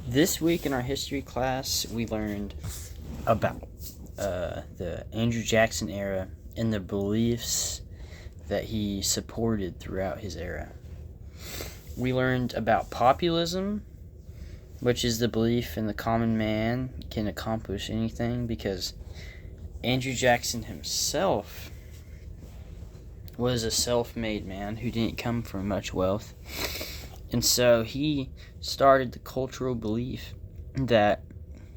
This week in our history class, we learned about the Andrew Jackson era and the beliefs that he supported throughout his era. We learned about populism, which is the belief in the common man can accomplish anything, because Andrew Jackson himself was a self-made man who didn't come from much wealth. And so he started the cultural belief that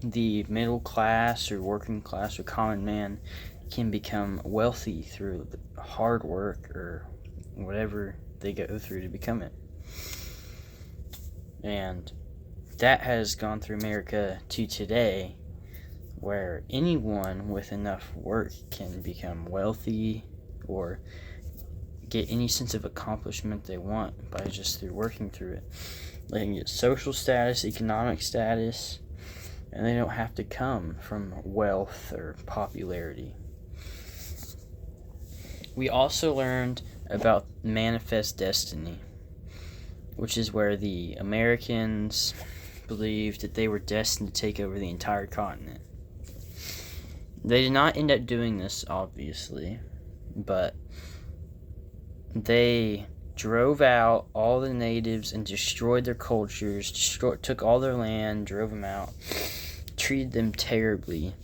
the middle class or working class or common man can become wealthy through hard work or whatever they go through to become it. And that has gone through America to today, where anyone with enough work can become wealthy or get any sense of accomplishment they want by just through working through it. They can get social status, economic status, and they don't have to come from wealth or popularity. We also learned about manifest destiny, which is where the Americans believed that they were destined to take over the entire continent. They did not end up doing this, obviously, but they drove out all the natives and destroyed their cultures, took all their land, drove them out, treated them terribly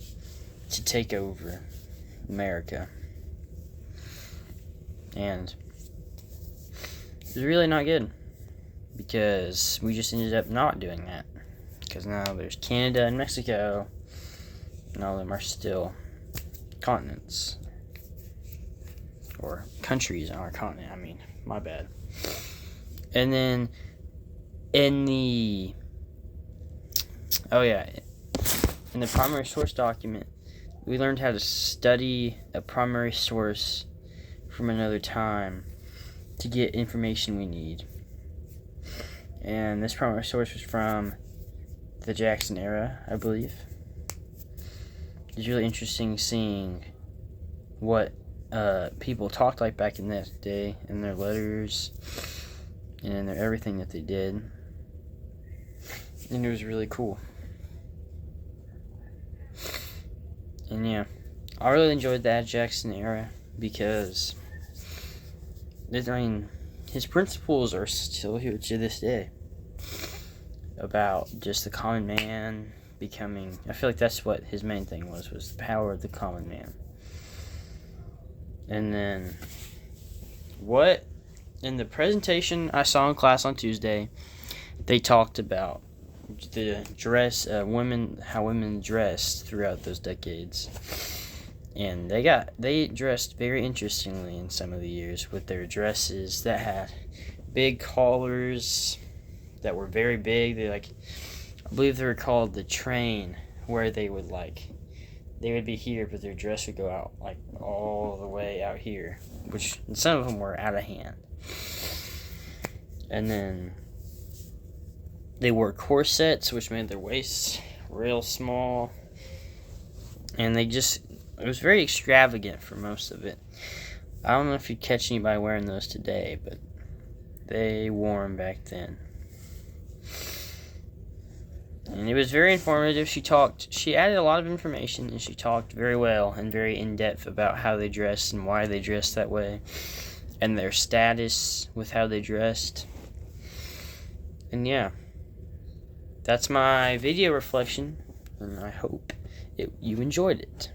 to take over America. And it was really not good, because we just ended up not doing that. Because now there's Canada and Mexico, and all of them are still continents. Or countries on our continent, my bad. And then in the primary source document, we learned how to study a primary source from another time to get information we need. And this primary source was from the Jackson era, I believe. It's really interesting seeing what people talked like back in that day, in their letters and in their everything that they did. And it was really cool. And yeah, I really enjoyed that Jackson era, because his principles are still here to this day about just the common man becoming. I feel like that's what his main thing was the power of the common man. And then what in the presentation I saw in class on Tuesday, they talked about the dress, how women dressed throughout those decades. And they dressed very interestingly in some of the years with their dresses that had big collars that were very big. I believe they were called the train, where they would be here, but their dress would go out all the way out here, which some of them were out of hand. And then they wore corsets, which made their waists real small. And it was very extravagant for most of it. I don't know if you'd catch anybody wearing those today, but they wore them back then. And it was very informative. She added a lot of information, and she talked very well and very in-depth about how they dressed and why they dressed that way, and their status with how they dressed. And yeah, that's my video reflection, and I hope you enjoyed it.